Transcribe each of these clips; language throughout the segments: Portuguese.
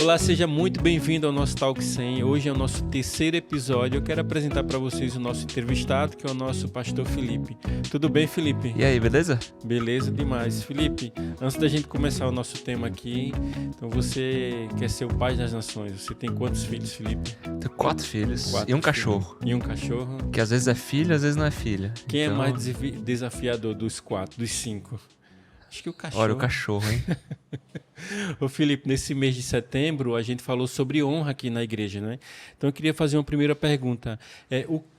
Olá, seja muito bem-vindo ao nosso Talk 100. Hoje é o nosso terceiro episódio. Eu quero apresentar para vocês o nosso entrevistado, que é o nosso pastor Felipe. Tudo bem, Felipe? E aí, beleza? Beleza demais. Felipe, antes da gente começar o nosso tema aqui, então você quer ser o pai das nações. Você tem quantos filhos, Felipe? Tenho 4 filhos e um cachorro. E um cachorro? Que às vezes é filho, às vezes não é filha. Quem é mais desafiador dos 4, dos 5? Acho que o cachorro. Olha o cachorro, hein? Ô Felipe, nesse mês de setembro a gente falou sobre honra aqui na igreja, né? Então eu queria fazer uma primeira pergunta.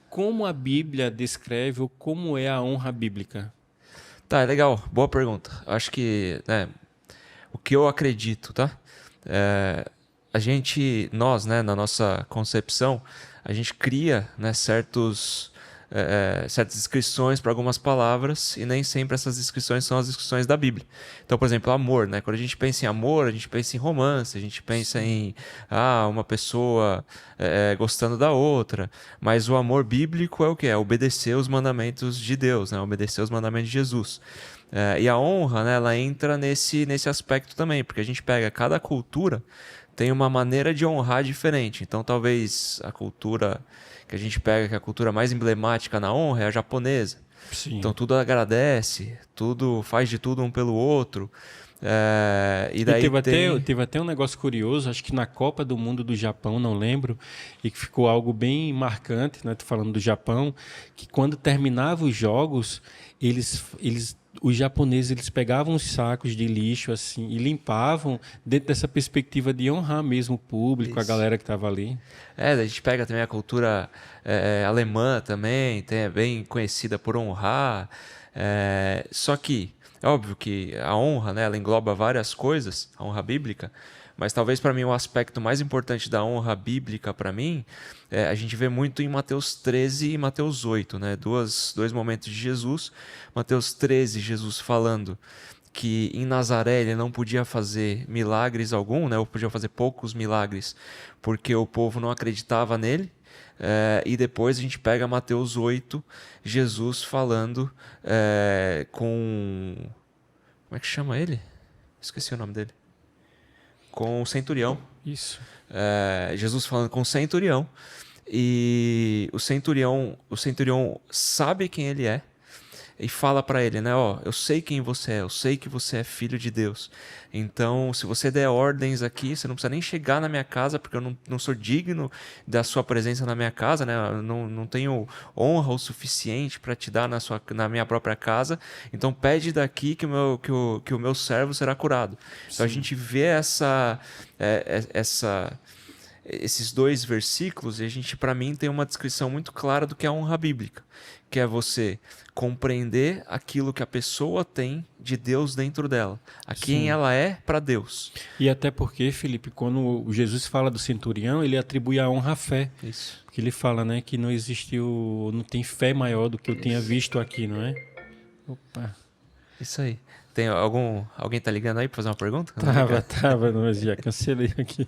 Como a Bíblia descreve ou como é a honra bíblica? Tá, é legal. Boa pergunta. Acho que, o que eu acredito, tá? Nós, na nossa concepção, a gente cria, certas descrições para algumas palavras e nem sempre essas descrições são as descrições da Bíblia. Então, por exemplo, amor, né? Quando a gente pensa em amor, a gente pensa em romance, a gente pensa em uma pessoa gostando da outra, mas o amor bíblico é o quê? É obedecer os mandamentos de Deus, né? Obedecer os mandamentos de Jesus. E a honra, né, ela entra nesse aspecto também, porque a gente pega cada cultura tem uma maneira de honrar diferente. Então, talvez a cultura que a gente pega, que é a cultura mais emblemática na honra, é a japonesa. Sim. Então, tudo agradece, tudo faz de tudo um pelo outro. E daí teve até um negócio curioso, acho que na Copa do Mundo do Japão, não lembro, e que ficou algo bem marcante, né? Tô falando do Japão, que quando terminavam os jogos, os japoneses pegavam os sacos de lixo assim e limpavam dentro dessa perspectiva de honrar mesmo o público, a galera que estava ali. A gente pega também a cultura alemã também, é bem conhecida por honrar. Só que é óbvio que a honra, né, ela engloba várias coisas, a honra bíblica, mas talvez para mim o aspecto mais importante da honra bíblica para mim, a gente vê muito em Mateus 13 e Mateus 8, né, dois momentos de Jesus. Mateus 13, Jesus falando que em Nazaré ele não podia fazer milagres algum, né, ou podia fazer poucos milagres, porque o povo não acreditava nele. E depois a gente pega Mateus 8, Jesus falando com... Como é que chama ele? Esqueci o nome dele. Com o centurião. Isso. Jesus falando com o centurião. E o centurião sabe quem ele é. E fala para ele, né? Eu sei quem você é, eu sei que você é filho de Deus. Então, se você der ordens aqui, você não precisa nem chegar na minha casa, porque eu não sou digno da sua presença na minha casa, né? Eu não tenho honra o suficiente para te dar na minha própria casa. Então, pede daqui que o meu servo será curado. Sim. Então, a gente vê esses dois versículos e a gente, para mim, tem uma descrição muito clara do que é a honra bíblica, que é você compreender aquilo que a pessoa tem de Deus dentro dela, quem ela é para Deus. E até porque, Felipe, quando Jesus fala do centurião, ele atribui a honra à fé. Isso. Porque ele fala, né, que não tem fé maior do que eu tinha visto aqui, não é? Opa. Isso aí. Tem alguém tá ligando aí para fazer uma pergunta? Tava, mas já cancelei aqui.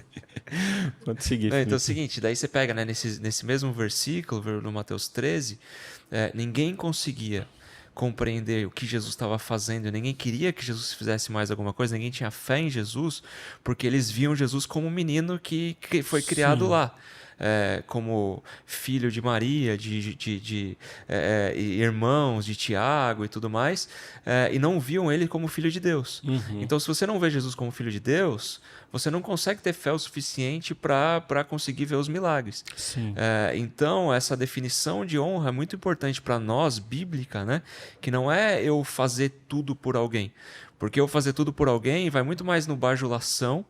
Pode seguir. Então é o seguinte, daí você pega, né, nesse mesmo versículo, no Mateus 13, ninguém conseguia compreender o que Jesus estava fazendo, ninguém queria que Jesus fizesse mais alguma coisa, ninguém tinha fé em Jesus, porque eles viam Jesus como um menino que foi criado lá. Como filho de Maria, de irmãos de Tiago e tudo mais, e não viam ele como filho de Deus. Uhum. Então, se você não vê Jesus como filho de Deus, você não consegue ter fé o suficiente para conseguir ver os milagres. Então, essa definição de honra é muito importante para nós, bíblica, né? Que não é eu fazer tudo por alguém, porque eu fazer tudo por alguém vai muito mais no bajulação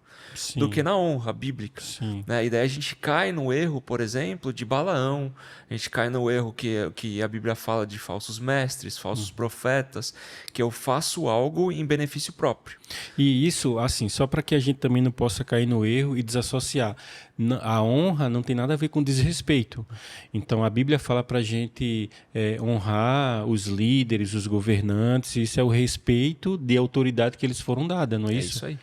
do que na honra bíblica. Né? E daí a gente cai no erro, por exemplo, de Balaão, a gente cai no erro que a Bíblia fala de falsos mestres, falsos profetas, que eu faço algo em benefício próprio. E isso, assim, só para que a gente também não possa cair no erro e desassociar. A honra não tem nada a ver com desrespeito. Então a Bíblia fala para a gente honrar os líderes, os governantes, isso é o respeito de autoridade que eles foram dados, não é isso? É isso aí.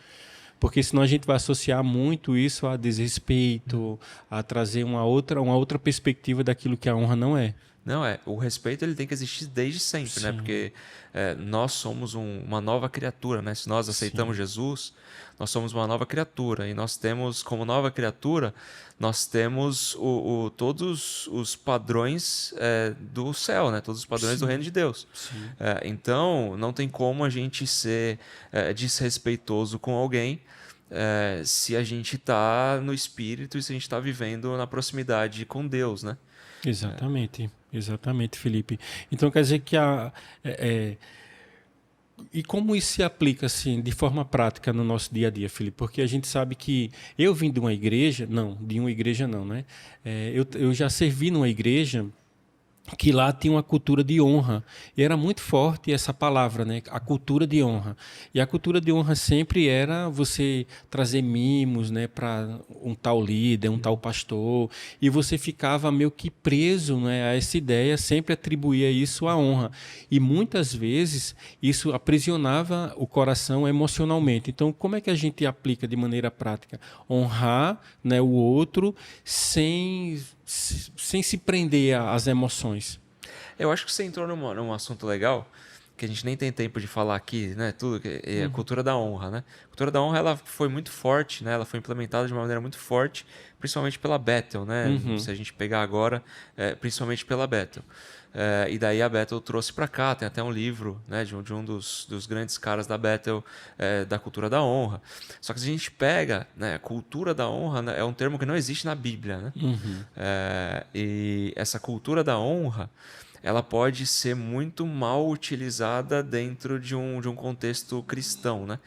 Porque senão a gente vai associar muito isso a desrespeito, a trazer uma outra perspectiva daquilo que a honra não é. Não, o respeito ele tem que existir desde sempre, né? Sim. Porque nós somos uma nova criatura, né? Se nós aceitamos Jesus, nós somos uma nova criatura. E nós temos, como nova criatura, nós temos todos os padrões do céu, né? Todos os padrões do reino de Deus. Então, não tem como a gente ser desrespeitoso com alguém se a gente está no Espírito e se a gente está vivendo na proximidade com Deus, né? Exatamente, Felipe. Então quer dizer que e como isso se aplica assim de forma prática no nosso dia a dia, Felipe? Porque a gente sabe que eu vim de uma igreja, não, né? Eu já servi numa igreja que lá tinha uma cultura de honra. E era muito forte essa palavra, né? A cultura de honra. E a cultura de honra sempre era você trazer mimos, né, para um tal líder, um tal pastor, e você ficava meio que preso, né, a essa ideia, sempre atribuía isso à honra. E muitas vezes isso aprisionava o coração emocionalmente. Então, como é que a gente aplica de maneira prática? Honrar, né, o outro sem se prender às emoções. Eu acho que você entrou num assunto legal, que a gente nem tem tempo de falar aqui, né? Tudo, é a cultura da honra, né? A cultura da honra ela foi muito forte, né? Ela foi implementada de uma maneira muito forte, principalmente pela Bethel, né? Se a gente pegar agora, principalmente pela Bethel. E daí a Bethel trouxe para cá, tem até um livro, né, de um dos grandes caras da Bethel, da cultura da honra. Só que se a gente pega, né, a cultura da honra, né, é um termo que não existe na Bíblia, né? E essa cultura da honra, ela pode ser muito mal utilizada dentro de um contexto cristão, né?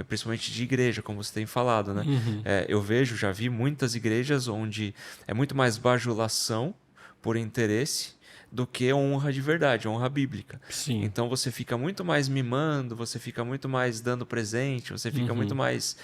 Principalmente de igreja, como você tem falado, né? Eu já vi muitas igrejas onde é muito mais bajulação por interesse do que honra de verdade, honra bíblica. Sim. Então você fica muito mais mimando, você fica muito mais dando presente, você fica muito mais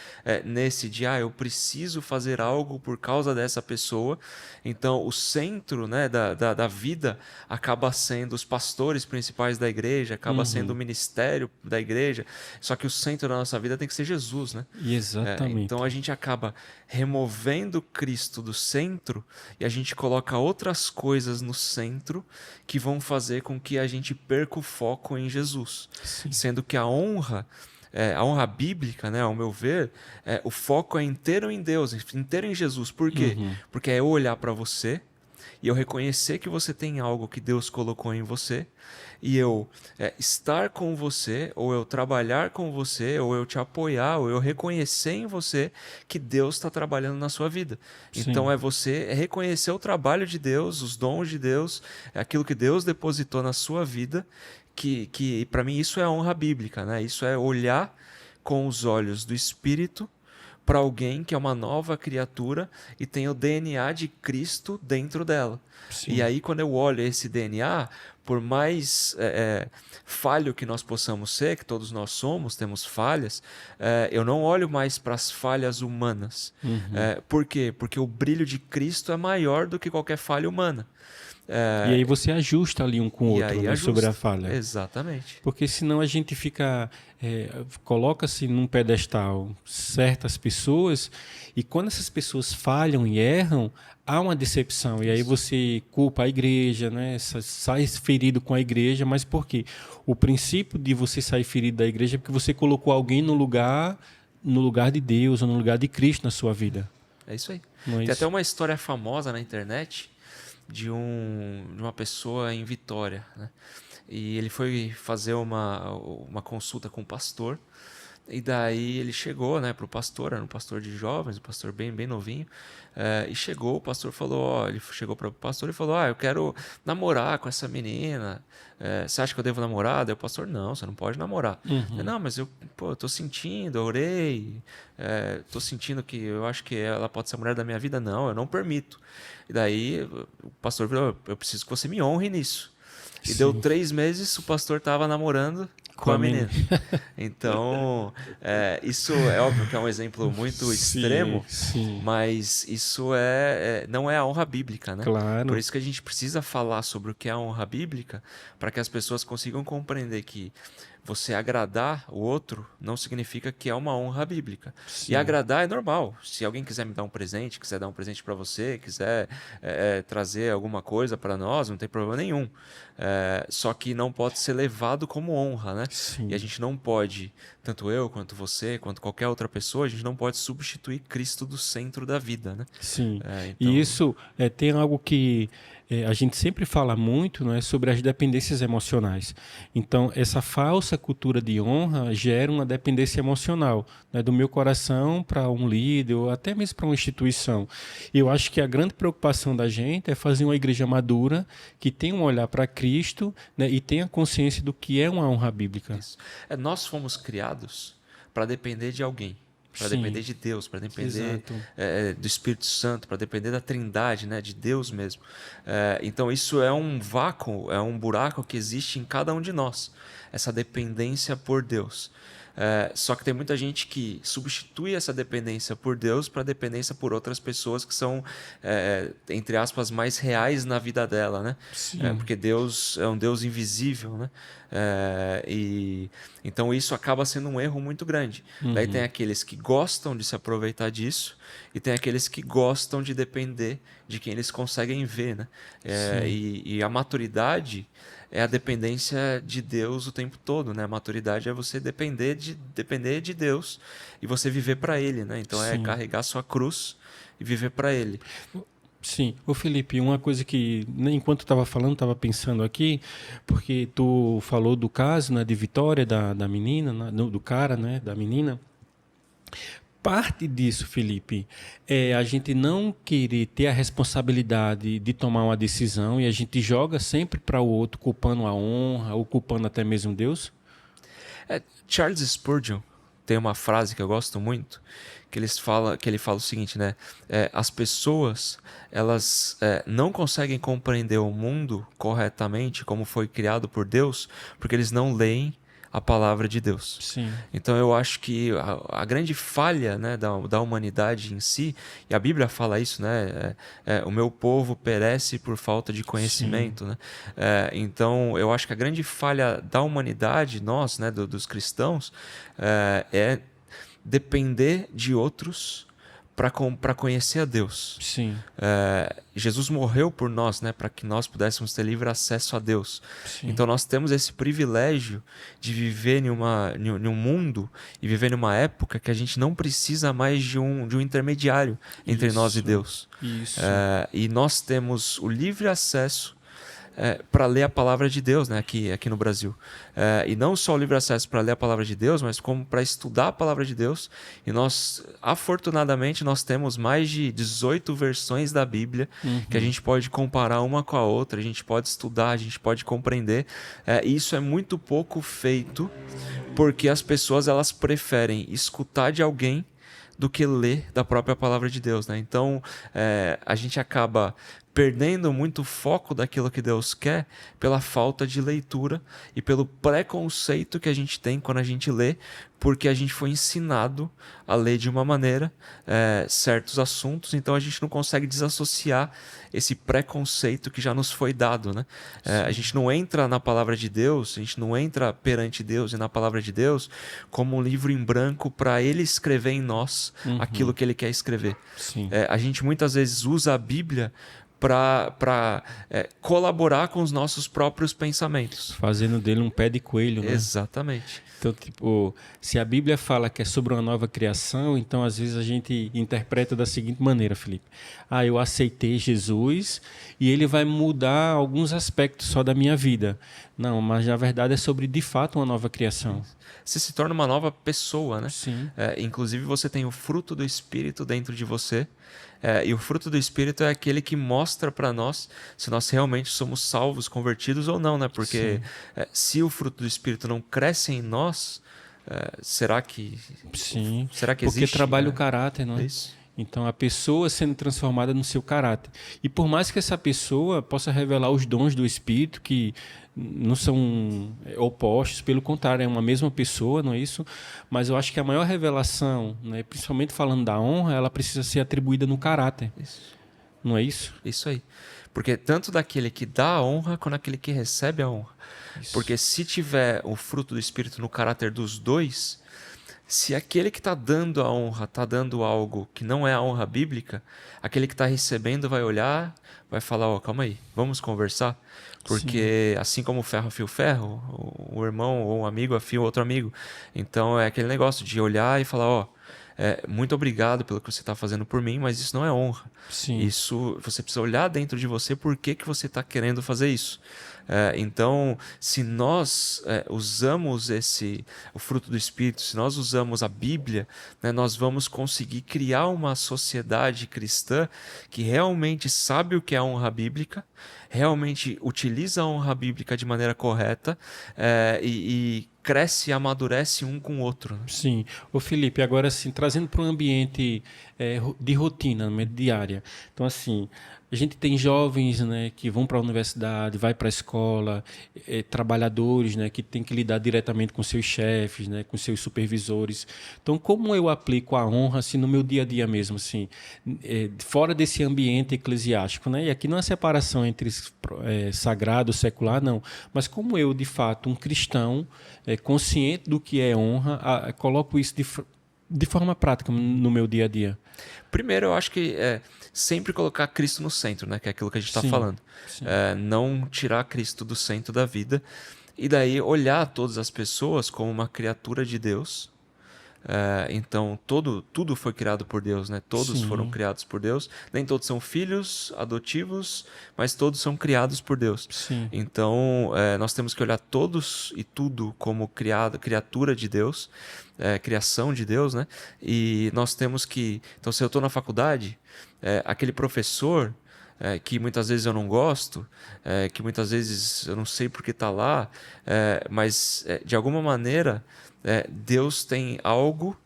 nesse de, eu preciso fazer algo por causa dessa pessoa. Então o centro, né, da vida acaba sendo os pastores principais da igreja, acaba sendo o ministério da igreja, só que o centro da nossa vida tem que ser Jesus, né? Exatamente. Então a gente acaba removendo Cristo do centro e a gente coloca outras coisas no centro que vão fazer com que a gente perca o foco em Jesus. Sim. Sendo que a honra bíblica, né, ao meu ver, o foco é inteiro em Deus, inteiro em Jesus. Por quê? Porque é eu olhar para você e eu reconhecer que você tem algo que Deus colocou em você, e eu estar com você, ou eu trabalhar com você, ou eu te apoiar, ou eu reconhecer em você que Deus está trabalhando na sua vida. Sim. Então é você reconhecer o trabalho de Deus, os dons de Deus, aquilo que Deus depositou na sua vida, que para mim isso é a honra bíblica, né? Isso é olhar com os olhos do Espírito para alguém que é uma nova criatura e tem o DNA de Cristo dentro dela. Sim. E aí, quando eu olho esse DNA, por mais falho que nós possamos ser, que todos nós somos, temos falhas, eu não olho mais para as falhas humanas. Por quê? Porque o brilho de Cristo é maior do que qualquer falha humana. E aí você ajusta ali um com o outro, né, sobre a falha. Exatamente. Porque senão a gente fica... coloca-se num pedestal certas pessoas, e quando essas pessoas falham e erram, há uma decepção. E aí você culpa a igreja, né? Sai ferido com a igreja, mas por quê? O princípio de você sair ferido da igreja é porque você colocou alguém no lugar de Deus, ou no lugar de Cristo na sua vida. É isso aí. Mas... Tem até uma história famosa na internet de uma pessoa em Vitória, né? E ele foi fazer uma consulta com o pastor, e daí ele chegou, né, pro pastor, era um pastor de jovens, um pastor bem novinho, e chegou, o pastor falou, ele chegou para o pastor e falou, eu quero namorar com essa menina, você acha que eu devo namorar? Daí o pastor, não, você não pode namorar. Não, mas eu tô sentindo, eu orei, tô sentindo que eu acho que ela pode ser a mulher da minha vida. Não, eu não permito. E daí o pastor falou, eu preciso que você me honre nisso. E Sim. deu 3 meses, o pastor estava namorando com a menina. Então, isso é óbvio que é um exemplo muito extremo, sim. mas isso não é a honra bíblica, né? Claro. Por isso que a gente precisa falar sobre o que é a honra bíblica, para que as pessoas consigam compreender que você agradar o outro não significa que é uma honra bíblica. Sim. E agradar é normal. Se alguém quiser me dar um presente, quiser dar um presente para você, quiser trazer alguma coisa para nós, não tem problema nenhum. Só que não pode ser levado como honra, né? Sim. E a gente não pode, tanto eu, quanto você, quanto qualquer outra pessoa, a gente não pode substituir Cristo do centro da vida, né? Sim. Então... E isso tem algo que a gente sempre fala muito, né, sobre as dependências emocionais. Então, essa falsa cultura de honra gera uma dependência emocional, né, do meu coração para um líder ou até mesmo para uma instituição. E eu acho que a grande preocupação da gente é fazer uma igreja madura que tenha um olhar para Cristo, né, e tenha consciência do que é uma honra bíblica. Isso. Nós fomos criados para depender de alguém. Para depender de Deus, para depender do Espírito Santo, para depender da Trindade, né, de Deus mesmo. Então isso é um vácuo, é um buraco que existe em cada um de nós, essa dependência por Deus. Só que tem muita gente que substitui essa dependência por Deus para dependência por outras pessoas que são, entre aspas, mais reais na vida dela, né? Porque Deus é um Deus invisível, né? Então isso acaba sendo um erro muito grande. Daí tem aqueles que gostam de se aproveitar disso e tem aqueles que gostam de depender de quem eles conseguem ver, né? E a maturidade é a dependência de Deus o tempo todo, né? A maturidade é você depender de Deus e você viver para Ele, né? Então é carregar sua cruz e viver para Ele. Sim. Ô Felipe, uma coisa que, enquanto eu estava falando, estava pensando aqui, porque tu falou do caso, né, de Vitória, da menina, do cara, né, da menina. Parte disso, Felipe, é a gente não querer ter a responsabilidade de tomar uma decisão e a gente joga sempre para o outro, culpando a honra ou culpando até mesmo Deus? Charles Spurgeon tem uma frase que eu gosto muito, que ele fala o seguinte, né? As pessoas, elas não conseguem compreender o mundo corretamente, como foi criado por Deus, porque eles não leem a palavra de Deus. Sim. Então eu acho que a grande falha, né, da humanidade em si, e a Bíblia fala isso, né, o meu povo perece por falta de conhecimento, né? Então eu acho que a grande falha da humanidade, nós, né, dos cristãos, é depender de outros para conhecer a Deus. Sim. Jesus morreu por nós, né, para que nós pudéssemos ter livre acesso a Deus. Sim. Então nós temos esse privilégio de viver em um mundo e viver em uma época que a gente não precisa mais de um intermediário entre nós e Deus. Isso. E nós temos o livre acesso para ler a palavra de Deus, né, aqui no Brasil. E não só o livre acesso para ler a palavra de Deus, mas como para estudar a palavra de Deus. E nós, afortunadamente, nós temos mais de 18 versões da Bíblia que a gente pode comparar uma com a outra, a gente pode estudar, a gente pode compreender. E isso é muito pouco feito porque as pessoas elas preferem escutar de alguém do que ler da própria palavra de Deus, né? Então, a gente acaba perdendo muito o foco daquilo que Deus quer pela falta de leitura e pelo preconceito que a gente tem quando a gente lê, porque a gente foi ensinado a ler de uma maneira certos assuntos, então a gente não consegue desassociar esse preconceito que já nos foi dado, né? A gente não entra na palavra de Deus, a gente não entra perante Deus e na palavra de Deus como um livro em branco para Ele escrever em nós aquilo que Ele quer escrever. A gente muitas vezes usa a Bíblia para colaborar com os nossos próprios pensamentos. Fazendo dele um pé de coelho, né? Exatamente. Então, tipo, se a Bíblia fala que é sobre uma nova criação, então às vezes a gente interpreta da seguinte maneira, Felipe. Eu aceitei Jesus e ele vai mudar alguns aspectos só da minha vida. Não, mas na verdade é sobre, de fato, uma nova criação. Você se torna uma nova pessoa, né? Sim. Inclusive você tem o fruto do Espírito dentro de você. E o fruto do Espírito é aquele que mostra para nós se nós realmente somos salvos, convertidos ou não, né? Porque se o fruto do Espírito não cresce em nós, será que Porque existe? trabalha o caráter, não é? Isso. Então, a pessoa sendo transformada no seu caráter. E por mais que essa pessoa possa revelar os dons do Espírito, que não são opostos, pelo contrário, é uma mesma pessoa, não é isso? Mas eu acho que a maior revelação, né, principalmente falando da honra, ela precisa ser atribuída no caráter. Isso. Não é isso? Isso aí. Porque tanto daquele que dá a honra, quanto daquele que recebe a honra. Isso. Porque se tiver o fruto do Espírito no caráter dos dois, se aquele que está dando a honra está dando algo que não é a honra bíblica, aquele que está recebendo vai olhar, vai falar, ó, calma aí, vamos conversar? Porque assim como o ferro afia o ferro, o irmão ou um amigo afia o outro amigo. Então é aquele negócio de olhar e falar, ó, muito obrigado pelo que você está fazendo por mim, mas isso não é honra. Sim. Isso, você precisa olhar dentro de você por que você está querendo fazer isso. Então, se nós usamos o fruto do Espírito, se nós usamos a Bíblia, né, nós vamos conseguir criar uma sociedade cristã que realmente sabe o que é a honra bíblica, realmente utiliza a honra bíblica de maneira correta e cresce e amadurece um com o outro. Né? Sim. Ô Felipe, agora assim, trazendo para um ambiente de rotina, né, diária. Então, assim, a gente tem jovens, né, que vão para a universidade, vai para a escola, trabalhadores, né, que têm que lidar diretamente com seus chefes, né, com seus supervisores. Então, como eu aplico a honra assim, no meu dia a dia mesmo, assim, fora desse ambiente eclesiástico, né? E aqui não há separação entre sagrado e secular, não. Mas como eu, de fato, um cristão, consciente do que é honra, coloco isso de forma prática no meu dia a dia. Primeiro, eu acho que sempre colocar Cristo no centro, né? Que é aquilo que a gente está falando. Não tirar Cristo do centro da vida. E daí olhar todas as pessoas como uma criatura de Deus. Então, tudo foi criado por Deus, né? Todos foram criados por Deus. Nem todos são filhos adotivos, mas todos são criados por Deus. Sim. Então, nós temos que olhar todos e tudo como criatura de Deus, criação de Deus, né? E nós temos que... Então, se eu estou na faculdade, aquele professor... que muitas vezes eu não gosto, que muitas vezes eu não sei porque está lá, mas de alguma maneira Deus tem algo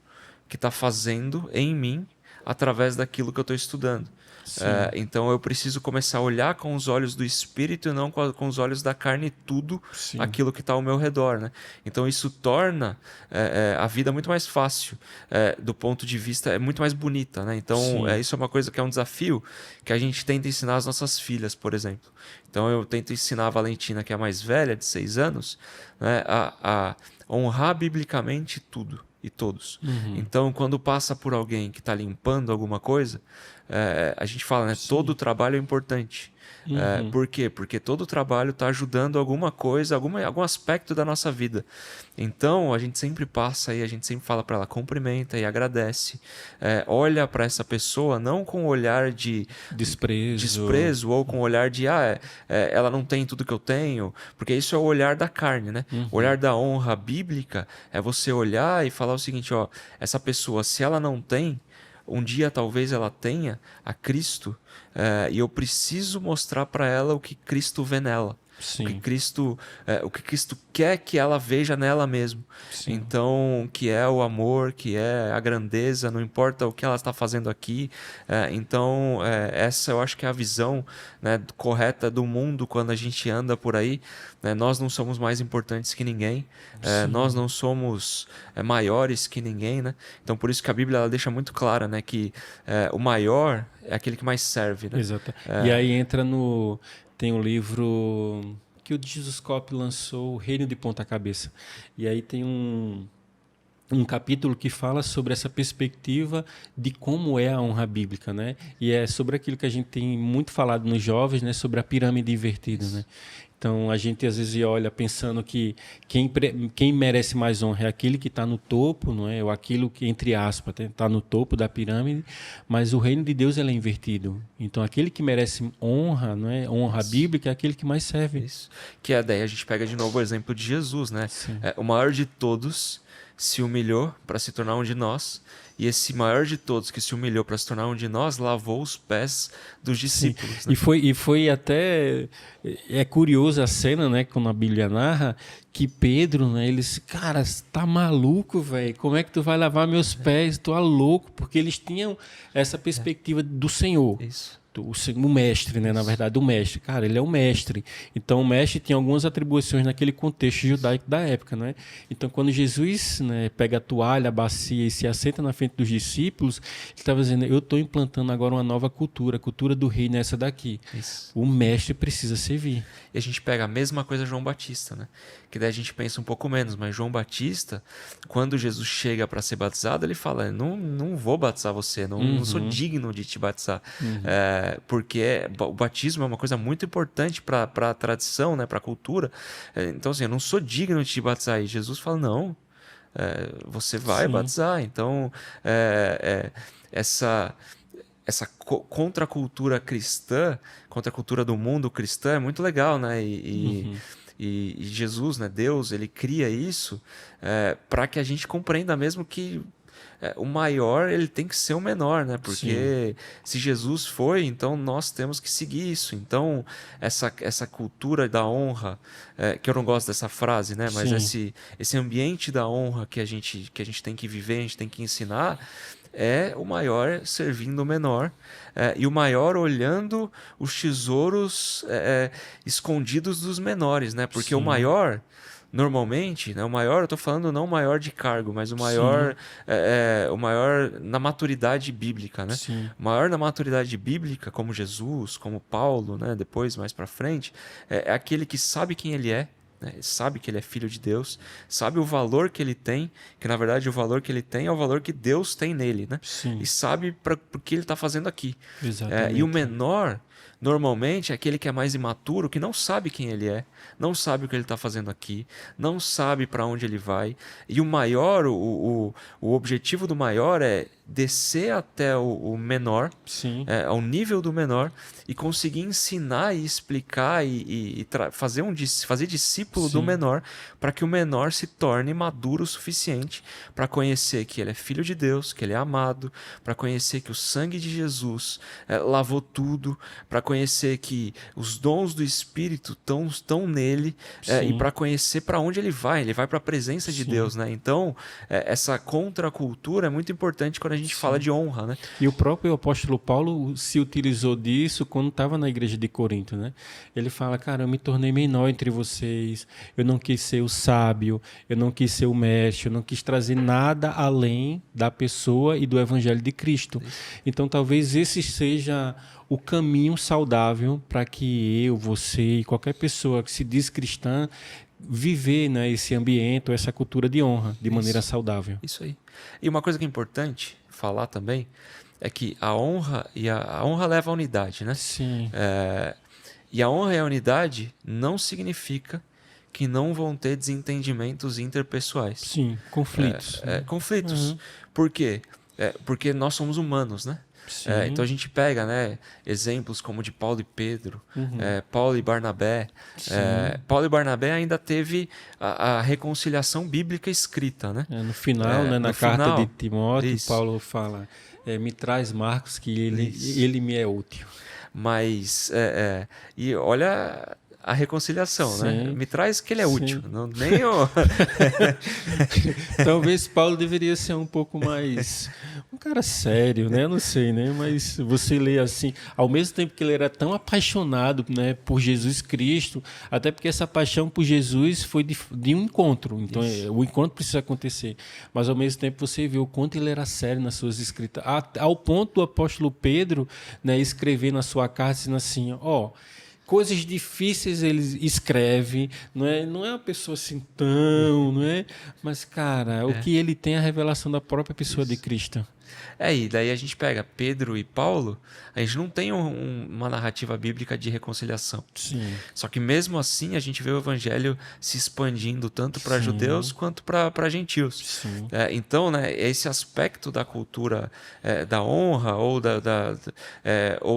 que está fazendo em mim através daquilo que eu estou estudando. Então eu preciso começar a olhar com os olhos do Espírito e não com os olhos da carne tudo aquilo que está ao meu redor. Né? Então isso torna a vida muito mais fácil, do ponto de vista, muito mais bonita. Né? Então isso é uma coisa que é um desafio que a gente tenta ensinar às nossas filhas, por exemplo. Então eu tento ensinar a Valentina, que é a mais velha, de 6 anos, né, a honrar biblicamente tudo e todos. Então, quando passa por alguém que está limpando alguma coisa, a gente fala, né? Todo trabalho é importante. Por quê? Porque todo trabalho está ajudando alguma coisa, algum aspecto da nossa vida. Então, a gente sempre passa e a gente sempre fala para ela, cumprimenta e agradece. Olha para essa pessoa não com o olhar de desprezo ou com o olhar de ela não tem tudo que eu tenho, porque isso é o olhar da carne, né? O olhar da honra bíblica é você olhar e falar o seguinte, ó, essa pessoa, se ela não tem, um dia talvez ela tenha a Cristo, e eu preciso mostrar para ela o que Cristo vê nela. O que Cristo quer que ela veja nela mesmo. Então, que é o amor, que é a grandeza, não importa o que ela está fazendo aqui. Então, essa eu acho que é a visão, né, correta do mundo quando a gente anda por aí. Né? Nós não somos mais importantes que ninguém. Nós não somos maiores que ninguém. Né? Então, por isso que a Bíblia ela deixa muito clara, né, que o maior é aquele que mais serve. Né? Exato. E aí entra no... Tem um livro que o Jesus Cop lançou, O Reino de Ponta Cabeça. E aí tem um capítulo que fala sobre essa perspectiva de como é a honra bíblica, né? E é sobre aquilo que a gente tem muito falado nos jovens, né? Sobre a pirâmide invertida, né? Então, a gente às vezes olha pensando que quem merece mais honra é aquele que está no topo, não é? Ou aquilo que, entre aspas, está no topo da pirâmide, mas o reino de Deus ele é invertido. Então, aquele que merece honra, não é? Honra bíblica, é aquele que mais serve. Isso. Que é daí a gente pega de novo o exemplo de Jesus, né? O maior de todos se humilhou para se tornar um de nós, e esse maior de todos que se humilhou para se tornar um de nós lavou os pés dos discípulos. Né? E foi até curioso a cena, né, quando a Bíblia narra que Pedro, né, ele disse, cara, você tá maluco, velho? Como é que tu vai lavar meus pés? Tu é louco, porque eles tinham essa perspectiva do Senhor. Isso. O mestre, né? Na verdade, o mestre. Cara, ele é o mestre. Então, o mestre tinha algumas atribuições naquele contexto judaico da época, né? Então, quando Jesus, né, pega a toalha, a bacia e se assenta na frente frente dos discípulos, ele estava dizendo, eu estou implantando agora uma nova cultura, a cultura do reino é essa daqui. Isso. O mestre precisa servir. E a gente pega a mesma coisa João Batista, né? Que daí a gente pensa um pouco menos, mas João Batista, quando Jesus chega para ser batizado, ele fala, não vou batizar você, não sou digno de te batizar. Porque o batismo é uma coisa muito importante para a tradição, né? Para a cultura. Então, assim, eu não sou digno de te batizar. E Jesus fala, não, você vai batizar. Então, essa contracultura cristã, contracultura do mundo cristã é muito legal, né? E Jesus, né, Deus, ele cria isso para que a gente compreenda mesmo que o maior ele tem que ser o menor, né? Porque se Jesus foi, então nós temos que seguir isso. Então essa cultura da honra, que eu não gosto dessa frase, né? Mas esse ambiente da honra que a gente tem que viver, a gente tem que ensinar, é o maior servindo o menor, e o maior olhando os tesouros escondidos dos menores, né? Porque o maior, normalmente, né, o maior, eu estou falando não o maior de cargo, mas o maior, o maior na maturidade bíblica, né? O maior na maturidade bíblica, como Jesus, como Paulo, né? Depois, mais para frente, é aquele que sabe quem ele é, né? Sabe que ele é filho de Deus, sabe o valor que ele tem, que na verdade o valor que ele tem é o valor que Deus tem nele, né? E sabe o que ele está fazendo aqui. E o menor, normalmente, é aquele que é mais imaturo, que não sabe quem ele é, não sabe o que ele está fazendo aqui, não sabe para onde ele vai. E o maior, o objetivo do maior é descer até o menor, ao nível do menor, e conseguir ensinar e explicar e fazer discípulo do menor, para que o menor se torne maduro o suficiente para conhecer que ele é filho de Deus, que ele é amado, para conhecer que o sangue de Jesus lavou tudo, para conhecer que os dons do Espírito estão nele, e para conhecer para onde ele vai para a presença de Deus, né? Então, essa contracultura é muito importante quando a gente fala de honra, né? E o próprio apóstolo Paulo se utilizou disso quando estava na igreja de Corinto, né? Ele fala, cara, eu me tornei menor entre vocês, eu não quis ser o sábio, eu não quis ser o mestre, eu não quis trazer nada além da pessoa e do evangelho de Cristo. Então, talvez esse seja o caminho saudável para que eu, você e qualquer pessoa que se diz cristã viver, né, esse ambiente ou essa cultura de honra de maneira saudável. Isso aí. E uma coisa que é importante falar também é que a honra leva à unidade, né? E a honra e a unidade não significa que não vão ter desentendimentos interpessoais. Conflitos. Conflitos. Por quê? Porque nós somos humanos, né? Então a gente pega, né, exemplos como de Paulo e Pedro, Paulo e Barnabé. Paulo e Barnabé ainda teve a reconciliação bíblica escrita, né? No final, né, na carta de Timóteo, isso. Paulo fala, me traz Marcos que ele me é útil. Mas, e olha a reconciliação, né? Me traz que ele é útil. Não, nem o... Talvez Paulo deveria ser um pouco mais... um cara sério, né? Eu não sei, né? Mas você lê assim... Ao mesmo tempo que ele era tão apaixonado, né, por Jesus Cristo, até porque essa paixão por Jesus foi de um encontro. Então, o encontro precisa acontecer. Mas, ao mesmo tempo, você vê o quanto ele era sério nas suas escritas. Ao ponto do apóstolo Pedro, né, escrever na sua carta, dizendo assim, coisas difíceis ele escreve, não é uma pessoa assim tão, não é? Mas, cara, o que ele tem é a revelação da própria pessoa de Cristo. E daí a gente pega Pedro e Paulo, a gente não tem uma narrativa bíblica de reconciliação. Só que mesmo assim a gente vê o evangelho se expandindo tanto para judeus quanto para gentios. Então, né, esse aspecto da cultura da honra ou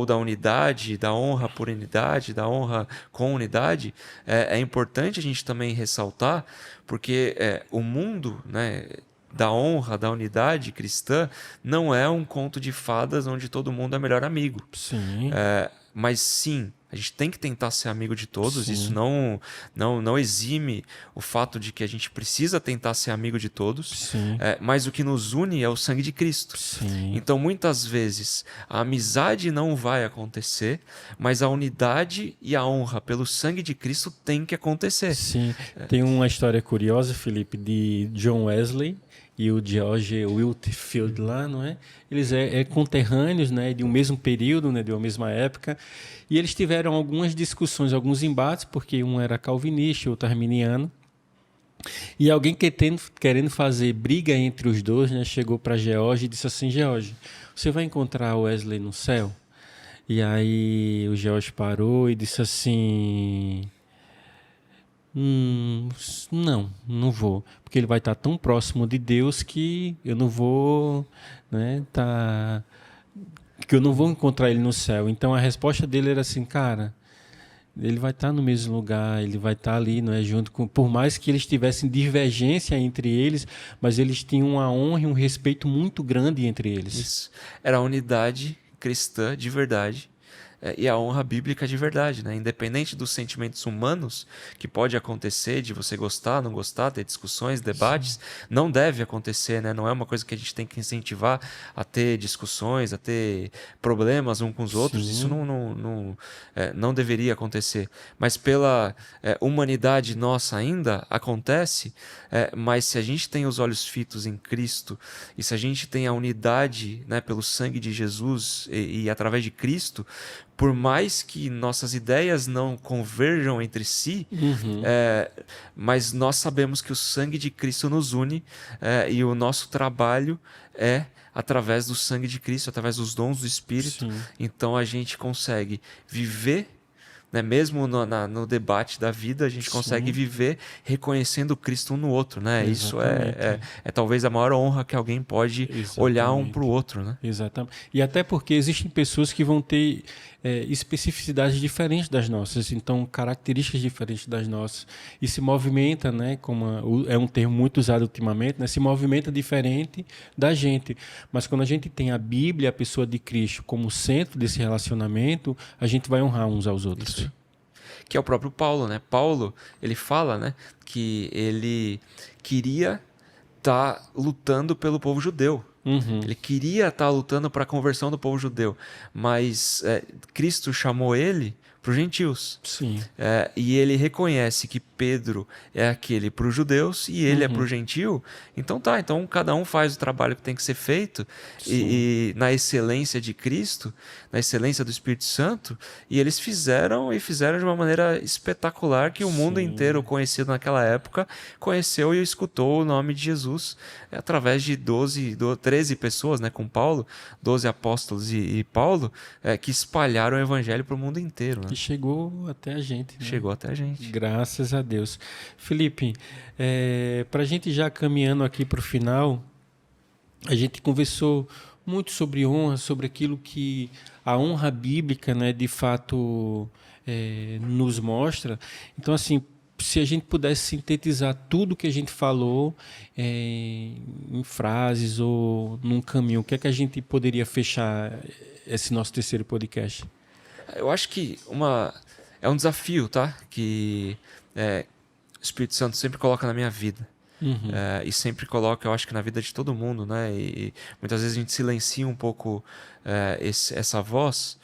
da unidade, da honra por unidade, da honra com unidade, é importante a gente também ressaltar, porque o mundo, né, da honra, da unidade cristã, não é um conto de fadas onde todo mundo é melhor amigo. Mas sim, a gente tem que tentar ser amigo de todos. Isso não exime o fato de que a gente precisa tentar ser amigo de todos. Mas o que nos une é o sangue de Cristo. Então, muitas vezes, a amizade não vai acontecer, mas a unidade e a honra pelo sangue de Cristo tem que acontecer. Tem uma história curiosa, Felipe, de John Wesley e o George Whitefield lá, não é? Eles conterrâneos, né, de um mesmo período, né, de uma mesma época, e eles tiveram algumas discussões, alguns embates, porque um era calvinista e outro arminiano, e alguém querendo fazer briga entre os dois, né, chegou para George e disse assim: George, você vai encontrar Wesley no céu? E aí o George parou e disse assim: não vou, porque ele vai estar tão próximo de Deus que eu não vou, né, que eu não vou encontrar ele no céu. Então a resposta dele era assim: cara, ele vai estar no mesmo lugar, ele vai estar ali, não é, junto com, por mais que eles tivessem divergência entre eles, mas eles tinham uma honra e um respeito muito grande entre eles. Isso. Era a unidade cristã de verdade. E a honra bíblica de verdade, né? Independente dos sentimentos humanos que pode acontecer, de você gostar, não gostar, ter discussões, debates, não deve acontecer, né? Não é uma coisa que a gente tem que incentivar a ter discussões, a ter problemas uns com os outros. Isso não deveria acontecer. Mas pela humanidade nossa ainda acontece, mas se a gente tem os olhos fitos em Cristo e se a gente tem a unidade, né, pelo sangue de Jesus e através de Cristo, por mais que nossas ideias não converjam entre si, mas nós sabemos que o sangue de Cristo nos une, e o nosso trabalho é através do sangue de Cristo, através dos dons do Espírito. Sim. Então a gente consegue viver, né, mesmo no debate da vida, a gente consegue viver reconhecendo Cristo um no outro, né? Isso é talvez a maior honra que alguém pode olhar um para o outro, né? Exatamente. E até porque existem pessoas que vão ter especificidades diferentes das nossas, então características diferentes das nossas, e se movimenta, né, como é um termo muito usado ultimamente, né, se movimenta diferente da gente. Mas quando a gente tem a Bíblia, a pessoa de Cristo como centro desse relacionamento, a gente vai honrar uns aos outros. Isso. Que é o próprio Paulo, né? Paulo, ele fala, né, que ele queria estar lutando pelo povo judeu. Ele queria estar lutando para a conversão do povo judeu, mas Cristo chamou ele para os gentios. Sim. E ele reconhece que Pedro é aquele para os judeus e ele é para o gentio. Então então cada um faz o trabalho que tem que ser feito e na excelência de Cristo, na excelência do Espírito Santo, e eles fizeram de uma maneira espetacular que o mundo inteiro conhecido naquela época conheceu e escutou o nome de Jesus através de 13 pessoas, né, com Paulo, 12 apóstolos e Paulo, que espalharam o evangelho para o mundo inteiro, né? E chegou até a gente. Né? Chegou até a gente. Graças a Deus. Felipe, para a gente já caminhando aqui para o final, a gente conversou muito sobre honra, sobre aquilo que a honra bíblica, né, de fato nos mostra. Então, assim, se a gente pudesse sintetizar tudo que a gente falou em frases ou num caminho, o que é que a gente poderia fechar esse nosso terceiro podcast? Eu acho que é um desafio, tá? Que o Espírito Santo sempre coloca na minha vida. E sempre coloca, eu acho que na vida de todo mundo, né? E muitas vezes a gente silencia um pouco essa voz,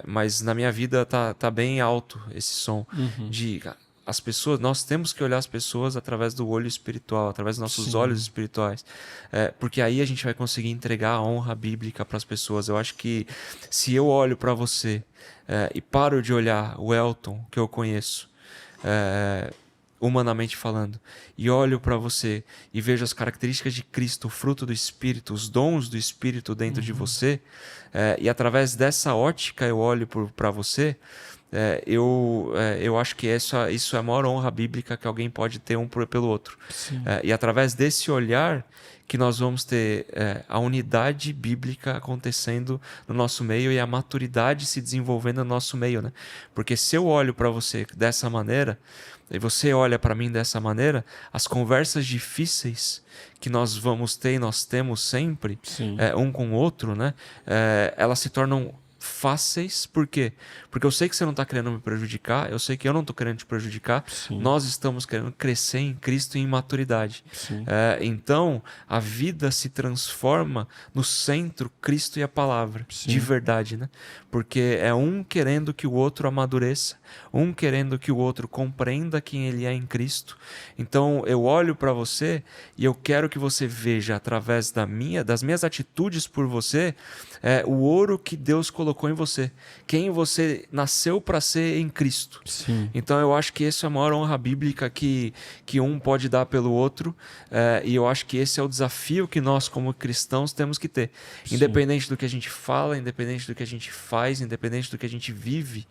mas na minha vida tá bem alto esse som de as pessoas. Nós temos que olhar as pessoas através do olho espiritual, através dos nossos olhos espirituais, porque aí a gente vai conseguir entregar a honra bíblica para as pessoas. Eu acho que se eu olho para você e paro de olhar o Elton que eu conheço, humanamente falando, e olho para você e vejo as características de Cristo, o fruto do Espírito, os dons do Espírito dentro de você, e através dessa ótica eu olho para você, eu acho que isso é a maior honra bíblica que alguém pode ter um pelo outro. E através desse olhar que nós vamos ter a unidade bíblica acontecendo no nosso meio e a maturidade se desenvolvendo no nosso meio, né? Porque se eu olho para você dessa maneira e você olha para mim dessa maneira, as conversas difíceis que nós vamos ter e nós temos sempre um com o outro, né? Elas se tornam fáceis. Por quê? Porque eu sei que você não está querendo me prejudicar, eu sei que eu não estou querendo te prejudicar. Sim. Nós estamos querendo crescer em Cristo em maturidade. Então, a vida se transforma no centro Cristo e a palavra, de verdade, né? Porque é um querendo que o outro amadureça, um querendo que o outro compreenda quem ele é em Cristo. Então, eu olho para você e eu quero que você veja através das minhas atitudes por você, o ouro que Deus colocou em você, quem você nasceu para ser em Cristo. Sim. Então eu acho que essa é a maior honra bíblica que um pode dar pelo outro, e eu acho que esse é o desafio que nós como cristãos temos que ter. Sim. Independente do que a gente fala, independente do que a gente faz, independente do que a gente vive,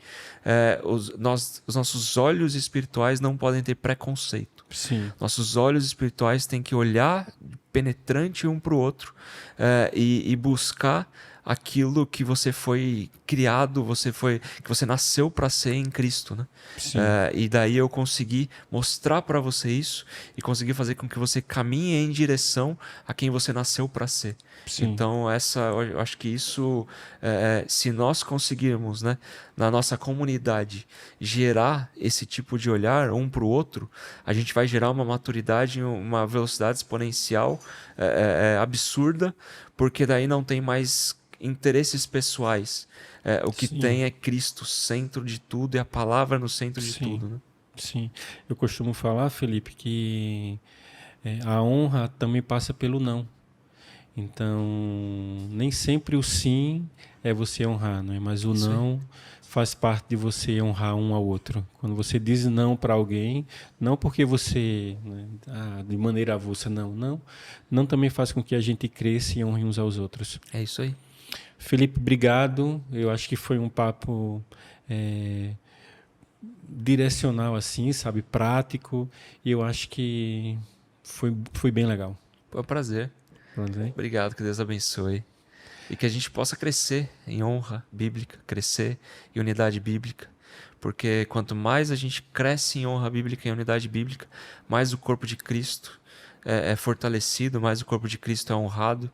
os nossos olhos espirituais não podem ter preconceito. Sim. Nossos olhos espirituais têm que olhar penetrante um para o outro, e buscar aquilo que você foi criado, que você nasceu para ser em Cristo, né? E daí eu consegui mostrar para você isso e conseguir fazer com que você caminhe em direção a quem você nasceu para ser. Sim. Então eu acho que isso, se nós conseguirmos, né, na nossa comunidade gerar esse tipo de olhar um para o outro, a gente vai gerar uma maturidade, uma velocidade exponencial absurda, porque daí não tem mais interesses pessoais. O que tem é Cristo, centro de tudo, e a palavra no centro de tudo. Né? Sim. Eu costumo falar, Felipe, que a honra também passa pelo não. Então, nem sempre o sim é você honrar, né? Mas o não faz parte de você honrar um ao outro. Quando você diz não para alguém, não porque você, né, de maneira avulsa, não também faz com que a gente cresça e honre uns aos outros. É isso aí. Felipe, obrigado. Eu acho que foi um papo direcional, assim, sabe, prático. E eu acho que foi bem legal. Foi um prazer. Obrigado, que Deus abençoe. E que a gente possa crescer em honra bíblica, crescer em unidade bíblica. Porque quanto mais a gente cresce em honra bíblica e unidade bíblica, mais o corpo de Cristo é fortalecido, mais o corpo de Cristo é honrado,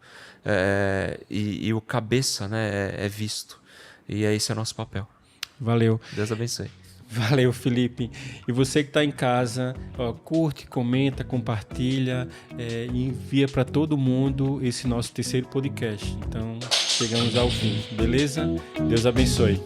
e o cabeça, né, é visto. E esse é o nosso papel. Valeu. Deus abençoe. Valeu, Felipe. E você que está em casa, curte, comenta, compartilha, e envia para todo mundo esse nosso terceiro podcast. Então, chegamos ao fim, beleza? Deus abençoe.